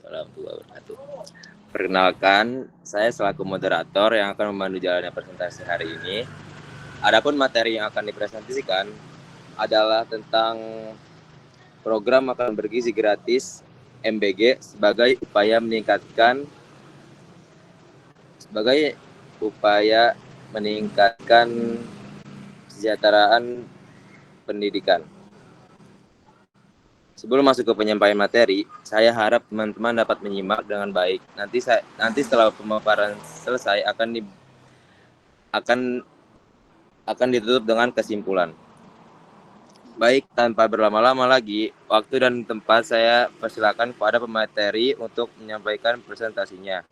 Warahmatullahi wabarakatuh. Perkenalkan, saya selaku moderator yang akan memandu jalannya presentasi hari ini. Adapun materi yang akan dipresentasikan adalah tentang program makan bergizi gratis MBG sebagai upaya meningkatkan kesejahteraan pendidikan. Sebelum masuk ke penyampaian materi, saya harap teman-teman dapat menyimak dengan baik. Nanti setelah pemaparan selesai akan ditutup dengan kesimpulan. Baik, tanpa berlama-lama lagi, waktu dan tempat saya persilakan kepada pemateri untuk menyampaikan presentasinya.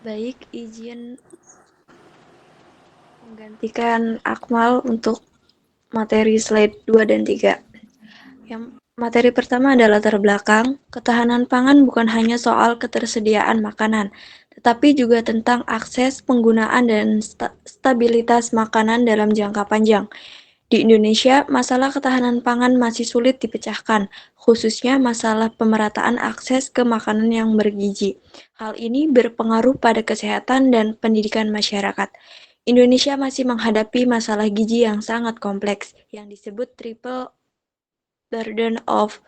Baik, izin menggantikan Akmal untuk materi slide 2 dan 3. Yang materi pertama adalah latar belakang. Ketahanan pangan bukan hanya soal ketersediaan makanan, tetapi juga tentang akses, penggunaan, dan stabilitas makanan dalam jangka panjang. Di Indonesia, masalah ketahanan pangan masih sulit dipecahkan, khususnya masalah pemerataan akses ke makanan yang bergizi. Hal ini berpengaruh pada kesehatan dan pendidikan masyarakat. Indonesia masih menghadapi masalah gizi yang sangat kompleks, yang disebut triple burden of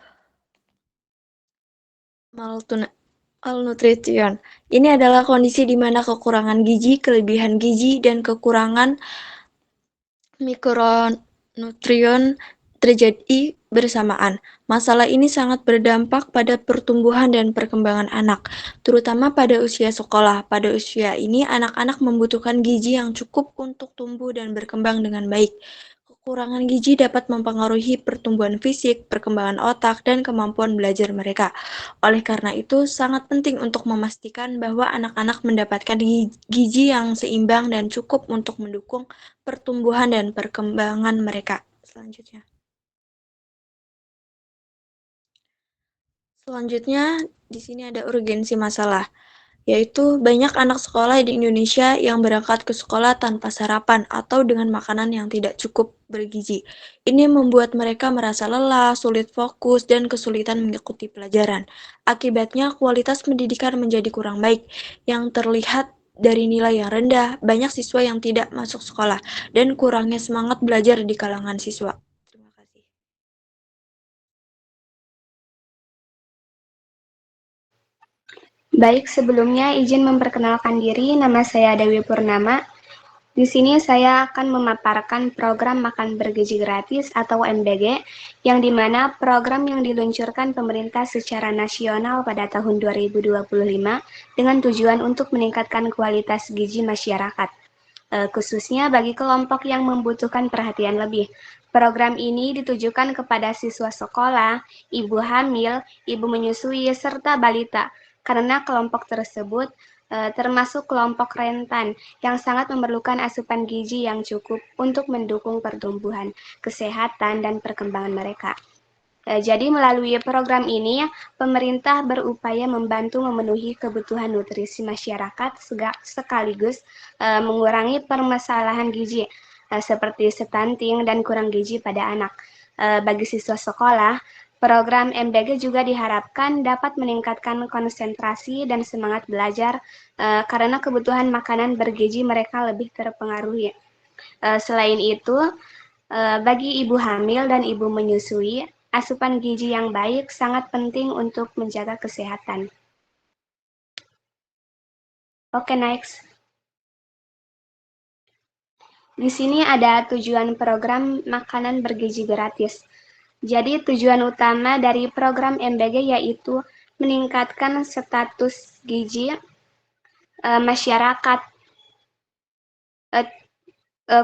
malnutrition. Ini adalah kondisi di mana kekurangan gizi, kelebihan gizi, dan kekurangan mikronutrien terjadi bersamaan. Masalah ini sangat berdampak pada pertumbuhan dan perkembangan anak, terutama pada usia sekolah. Pada usia ini, anak-anak membutuhkan gizi yang cukup untuk tumbuh dan berkembang dengan baik. Kekurangan gizi dapat mempengaruhi pertumbuhan fisik, perkembangan otak, dan kemampuan belajar mereka. Oleh karena itu, sangat penting untuk memastikan bahwa anak-anak mendapatkan gizi yang seimbang dan cukup untuk mendukung pertumbuhan dan perkembangan mereka. Selanjutnya, di sini ada urgensi masalah, yaitu banyak anak sekolah di Indonesia yang berangkat ke sekolah tanpa sarapan atau dengan makanan yang tidak cukup bergizi. Ini membuat mereka merasa lelah, sulit fokus, dan kesulitan mengikuti pelajaran. Akibatnya, kualitas pendidikan menjadi kurang baik, yang terlihat dari nilai yang rendah, banyak siswa yang tidak masuk sekolah, dan kurangnya semangat belajar di kalangan siswa. Terima kasih. Baik, sebelumnya izin memperkenalkan diri, nama saya Dewi Purnama. Di sini saya akan memaparkan program makan bergizi gratis atau MBG, yang dimana program yang diluncurkan pemerintah secara nasional pada tahun 2025 dengan tujuan untuk meningkatkan kualitas gizi masyarakat, khususnya bagi kelompok yang membutuhkan perhatian lebih. Program ini ditujukan kepada siswa sekolah, ibu hamil, ibu menyusui, serta balita, karena kelompok tersebut termasuk kelompok rentan yang sangat memerlukan asupan gizi yang cukup untuk mendukung pertumbuhan, kesehatan, dan perkembangan mereka. Jadi melalui program ini, pemerintah berupaya membantu memenuhi kebutuhan nutrisi masyarakat sekaligus mengurangi permasalahan gizi seperti stunting dan kurang gizi pada anak. Bagi siswa sekolah, program MBG juga diharapkan dapat meningkatkan konsentrasi dan semangat belajar karena kebutuhan makanan bergizi mereka lebih terpengaruhi. Selain itu, bagi ibu hamil dan ibu menyusui, asupan gizi yang baik sangat penting untuk menjaga kesehatan. Oke, next. Di sini ada tujuan program makanan bergizi gratis. Jadi tujuan utama dari program MBG yaitu meningkatkan status gizi masyarakat,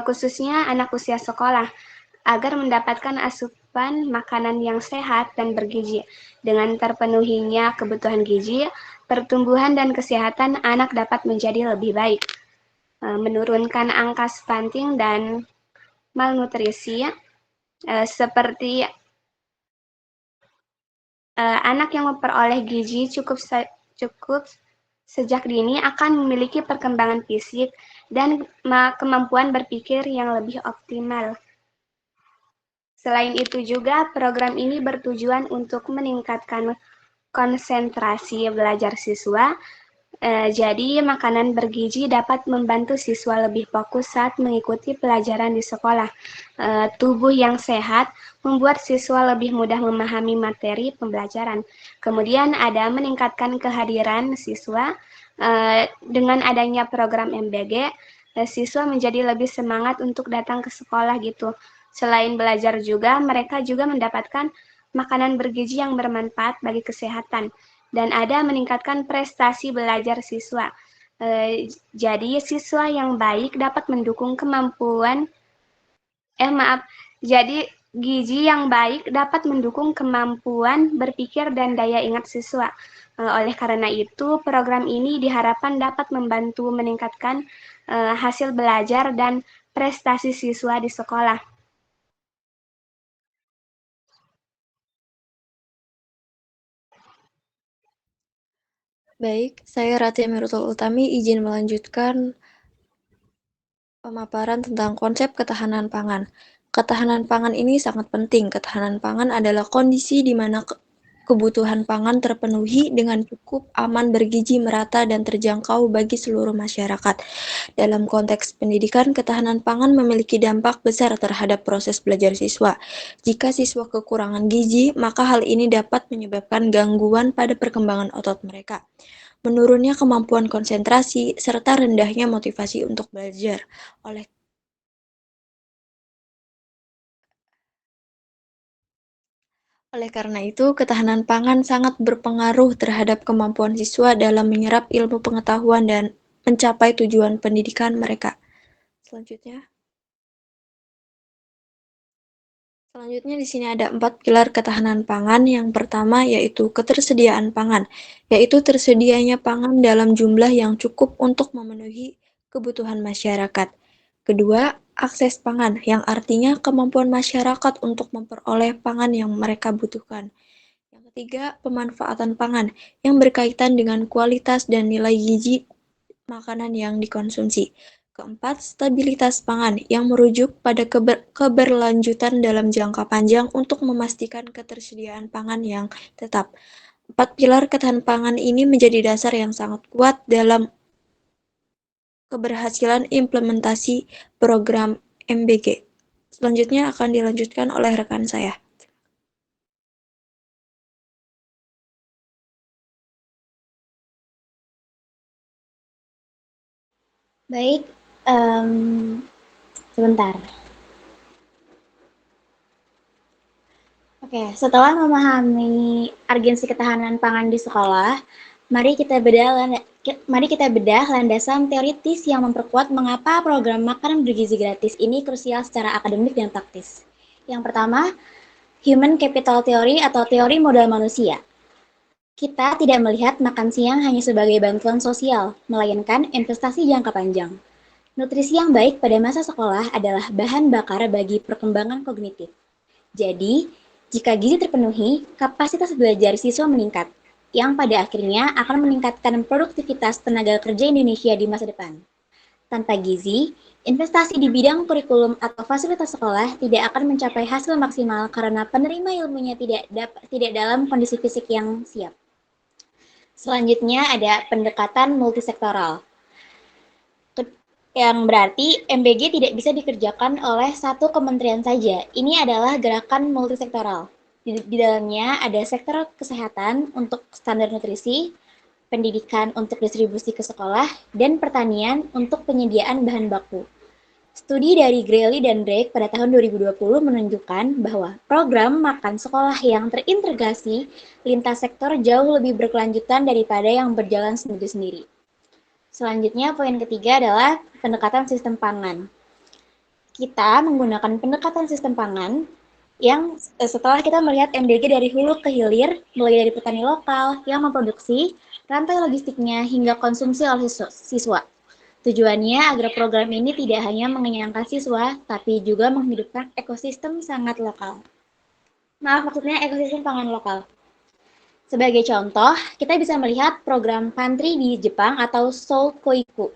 khususnya anak usia sekolah, agar mendapatkan asupan makanan yang sehat dan bergizi. Dengan terpenuhinya kebutuhan gizi, pertumbuhan dan kesehatan anak dapat menjadi lebih baik, menurunkan angka stunting dan malnutrisi seperti Anak yang memperoleh gizi cukup sejak dini akan memiliki perkembangan fisik dan kemampuan berpikir yang lebih optimal. Selain itu juga, program ini bertujuan untuk meningkatkan konsentrasi belajar siswa. Jadi, makanan bergizi dapat membantu siswa lebih fokus saat mengikuti pelajaran di sekolah. Tubuh yang sehat membuat siswa lebih mudah memahami materi pembelajaran. Kemudian ada meningkatkan kehadiran siswa. Dengan adanya program MBG, siswa menjadi lebih semangat untuk datang ke sekolah gitu. Selain belajar juga, mereka juga mendapatkan makanan bergizi yang bermanfaat bagi kesehatan dan ada meningkatkan prestasi belajar siswa. Jadi siswa yang baik dapat mendukung jadi gizi yang baik dapat mendukung kemampuan berpikir dan daya ingat siswa. Oleh karena itu, program ini diharapkan dapat membantu meningkatkan hasil belajar dan prestasi siswa di sekolah. Baik, saya Ratia Mirutul Utami izin melanjutkan pemaparan tentang konsep ketahanan pangan. Ketahanan pangan ini sangat penting. Ketahanan pangan adalah kondisi di mana kebutuhan pangan terpenuhi dengan cukup, aman, bergizi, merata, dan terjangkau bagi seluruh masyarakat. Dalam konteks pendidikan, ketahanan pangan memiliki dampak besar terhadap proses belajar siswa. Jika siswa kekurangan gizi, maka hal ini dapat menyebabkan gangguan pada perkembangan otot mereka, menurunnya kemampuan konsentrasi, serta rendahnya motivasi untuk belajar. Oleh karena itu, ketahanan pangan sangat berpengaruh terhadap kemampuan siswa dalam menyerap ilmu pengetahuan dan mencapai tujuan pendidikan mereka. Selanjutnya di sini ada 4 pilar ketahanan pangan. Yang pertama yaitu ketersediaan pangan, yaitu tersedianya pangan dalam jumlah yang cukup untuk memenuhi kebutuhan masyarakat. Kedua, akses pangan, yang artinya kemampuan masyarakat untuk memperoleh pangan yang mereka butuhkan. Yang ketiga, pemanfaatan pangan, yang berkaitan dengan kualitas dan nilai gizi makanan yang dikonsumsi. Keempat, stabilitas pangan, yang merujuk pada keberlanjutan dalam jangka panjang untuk memastikan ketersediaan pangan yang tetap. 4 pilar ketahanan pangan ini menjadi dasar yang sangat kuat dalam keberhasilan implementasi program MBG. Selanjutnya akan dilanjutkan oleh rekan saya. Baik, sebentar. Oke, setelah memahami urgensi ketahanan pangan di sekolah, mari kita bedah landasan teoritis yang memperkuat mengapa program makanan bergizi gratis ini krusial secara akademik dan praktis. Yang pertama, Human Capital Theory atau teori modal manusia. Kita tidak melihat makan siang hanya sebagai bantuan sosial, melainkan investasi jangka panjang. Nutrisi yang baik pada masa sekolah adalah bahan bakar bagi perkembangan kognitif. Jadi, jika gizi terpenuhi, kapasitas belajar siswa meningkat, yang pada akhirnya akan meningkatkan produktivitas tenaga kerja Indonesia di masa depan. Tanpa gizi, investasi di bidang kurikulum atau fasilitas sekolah tidak akan mencapai hasil maksimal karena penerima ilmunya tidak dalam kondisi fisik yang siap. Selanjutnya ada pendekatan multisektoral, yang berarti MBG tidak bisa dikerjakan oleh satu kementerian saja. Ini adalah gerakan multisektoral. Di dalamnya ada sektor kesehatan untuk standar nutrisi, pendidikan untuk distribusi ke sekolah, dan pertanian untuk penyediaan bahan baku. Studi dari Greeley dan Drake pada tahun 2020 menunjukkan bahwa program makan sekolah yang terintegrasi lintas sektor jauh lebih berkelanjutan daripada yang berjalan sendiri-sendiri. Selanjutnya, poin ketiga adalah pendekatan sistem pangan. Kita menggunakan pendekatan sistem pangan yang setelah kita melihat MDG dari hulu ke hilir, mulai dari petani lokal yang memproduksi, rantai logistiknya, hingga konsumsi oleh siswa. Tujuannya agar program ini tidak hanya mengenyangkan siswa, tapi juga menghidupkan ekosistem sangat lokal. Maksudnya ekosistem pangan lokal. Sebagai contoh, kita bisa melihat program pantry di Jepang atau Soukoiku.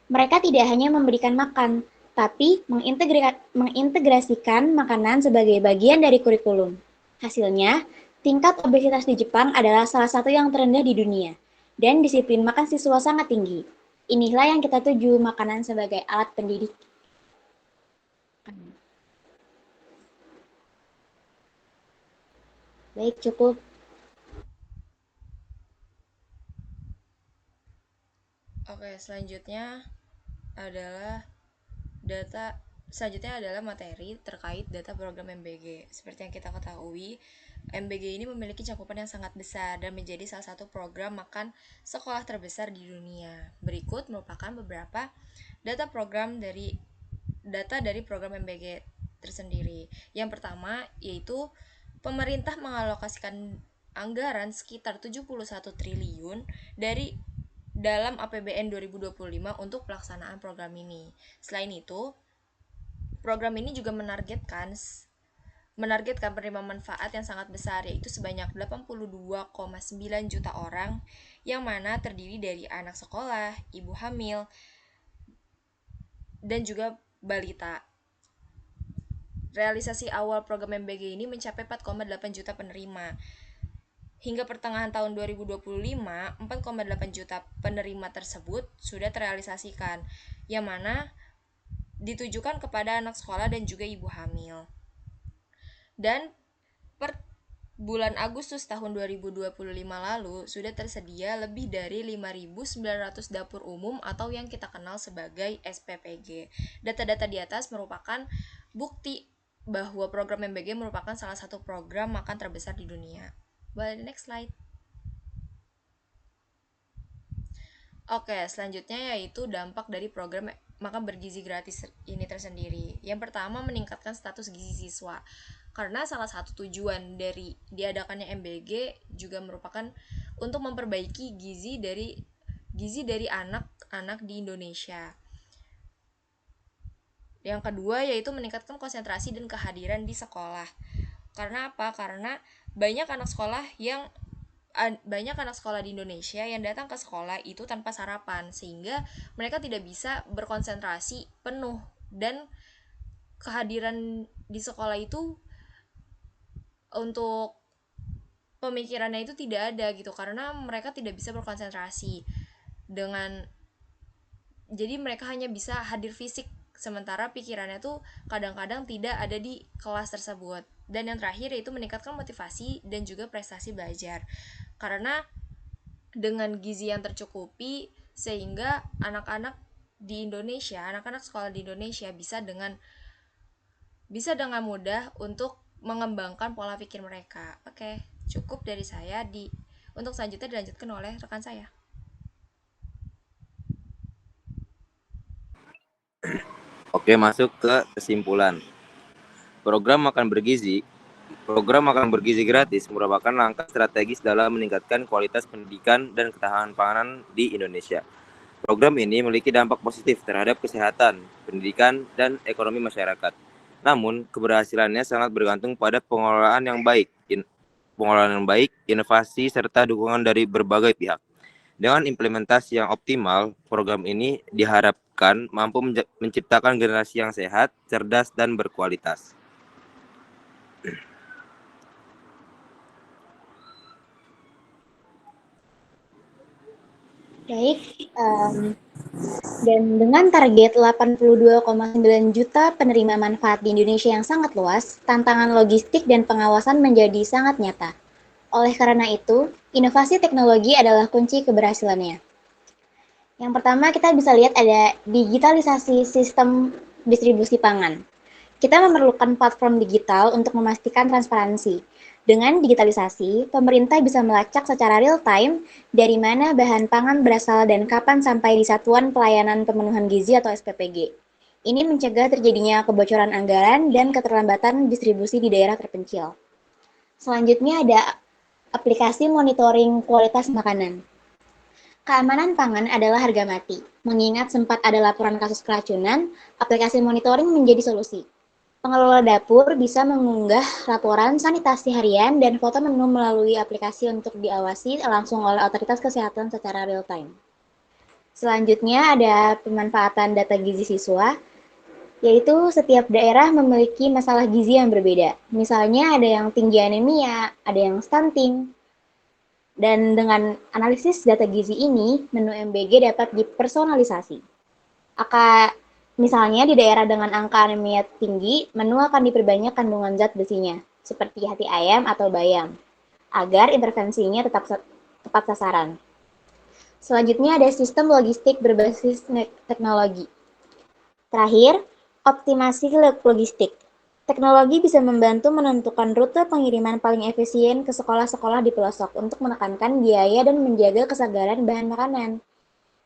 Mereka tidak hanya memberikan makan, tapi mengintegrasikan makanan sebagai bagian dari kurikulum. Hasilnya, tingkat obesitas di Jepang adalah salah satu yang terendah di dunia, dan disiplin makan siswa sangat tinggi. Inilah yang kita tuju, makanan sebagai alat pendidik. Baik, cukup. Oke, selanjutnya adalah materi terkait data program MBG. Seperti yang kita ketahui, MBG ini memiliki cakupan yang sangat besar dan menjadi salah satu program makan sekolah terbesar di dunia. Berikut merupakan beberapa data dari program MBG tersendiri. Yang pertama yaitu pemerintah mengalokasikan anggaran sekitar 71 triliun dalam APBN 2025 untuk pelaksanaan program ini. Selain itu, program ini juga menargetkan penerima manfaat yang sangat besar, yaitu sebanyak 82,9 juta orang, yang mana terdiri dari anak sekolah, ibu hamil, dan juga balita. Realisasi awal program MBG ini mencapai 4,8 juta penerima. Hingga pertengahan tahun 2025, 4,8 juta penerima tersebut sudah terrealisasikan, yang mana ditujukan kepada anak sekolah dan juga ibu hamil. Dan per bulan Agustus tahun 2025 lalu, sudah tersedia lebih dari 5.900 dapur umum atau yang kita kenal sebagai SPPG. Data-data di atas merupakan bukti bahwa program MBG merupakan salah satu program makan terbesar di dunia. Boleh next slide. Oke, selanjutnya yaitu dampak dari program makan bergizi gratis ini tersendiri. Yang pertama, meningkatkan status gizi siswa. Karena salah satu tujuan dari diadakannya MBG juga merupakan untuk memperbaiki gizi dari anak-anak di Indonesia. Yang kedua yaitu meningkatkan konsentrasi dan kehadiran di sekolah. Karena apa? Karena banyak anak sekolah di Indonesia yang datang ke sekolah itu tanpa sarapan, sehingga mereka tidak bisa berkonsentrasi penuh, dan kehadiran di sekolah itu untuk pemikirannya itu tidak ada gitu, karena mereka tidak bisa berkonsentrasi jadi mereka hanya bisa hadir fisik, sementara pikirannya tuh kadang-kadang tidak ada di kelas tersebut. Dan yang terakhir yaitu meningkatkan motivasi dan juga prestasi belajar, karena dengan gizi yang tercukupi sehingga anak-anak sekolah di Indonesia bisa dengan mudah untuk mengembangkan pola pikir mereka. Oke, cukup dari saya. Untuk selanjutnya dilanjutkan oleh rekan saya. Oke, masuk ke kesimpulan. Program makan bergizi gratis merupakan langkah strategis dalam meningkatkan kualitas pendidikan dan ketahanan pangan di Indonesia. Program ini memiliki dampak positif terhadap kesehatan, pendidikan, dan ekonomi masyarakat. Namun, keberhasilannya sangat bergantung pada pengelolaan yang baik, inovasi, serta dukungan dari berbagai pihak. Dengan implementasi yang optimal, program ini diharapkan mampu menciptakan generasi yang sehat, cerdas, dan berkualitas. Baik, dan dengan target 82,9 juta penerima manfaat di Indonesia yang sangat luas, tantangan logistik dan pengawasan menjadi sangat nyata. Oleh karena itu, inovasi teknologi adalah kunci keberhasilannya. Yang pertama, kita bisa lihat ada digitalisasi sistem distribusi pangan. Kita memerlukan platform digital untuk memastikan transparansi. Dengan digitalisasi, pemerintah bisa melacak secara real-time dari mana bahan pangan berasal dan kapan sampai di Satuan Pelayanan Pemenuhan Gizi atau SPPG. Ini mencegah terjadinya kebocoran anggaran dan keterlambatan distribusi di daerah terpencil. Selanjutnya ada aplikasi monitoring kualitas makanan. Keamanan pangan adalah harga mati. Mengingat sempat ada laporan kasus keracunan, aplikasi monitoring menjadi solusi. Pengelola dapur bisa mengunggah laporan sanitasi harian dan foto menu melalui aplikasi untuk diawasi langsung oleh otoritas kesehatan secara real time. Selanjutnya ada pemanfaatan data gizi siswa, yaitu setiap daerah memiliki masalah gizi yang berbeda. Misalnya ada yang tinggi anemia, ada yang stunting. Dan dengan analisis data gizi ini, menu MBG dapat dipersonalisasi. Misalnya di daerah dengan angka anemia tinggi, menu akan diperbanyak kandungan zat besinya, seperti hati ayam atau bayam, agar intervensinya tetap tepat sasaran. Selanjutnya ada sistem logistik berbasis teknologi. Terakhir, optimasi logistik. Teknologi bisa membantu menentukan rute pengiriman paling efisien ke sekolah-sekolah di pelosok untuk menekankan biaya dan menjaga kesadaran bahan makanan.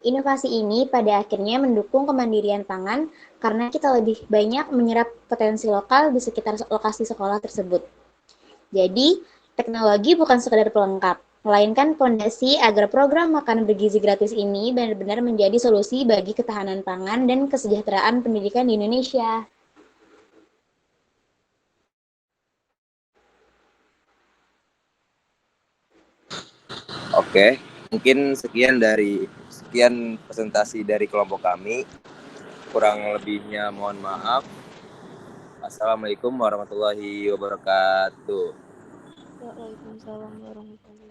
Inovasi ini pada akhirnya mendukung kemandirian pangan karena kita lebih banyak menyerap potensi lokal di sekitar lokasi sekolah tersebut. Jadi, teknologi bukan sekadar pelengkap, melainkan fondasi agar program makan bergizi gratis ini benar-benar menjadi solusi bagi ketahanan pangan dan kesejahteraan pendidikan di Indonesia. Oke, mungkin sekian presentasi dari kelompok kami. Kurang lebihnya mohon maaf. Assalamualaikum warahmatullahi wabarakatuh. Waalaikumsalam warahmatullahi wabarakatuh.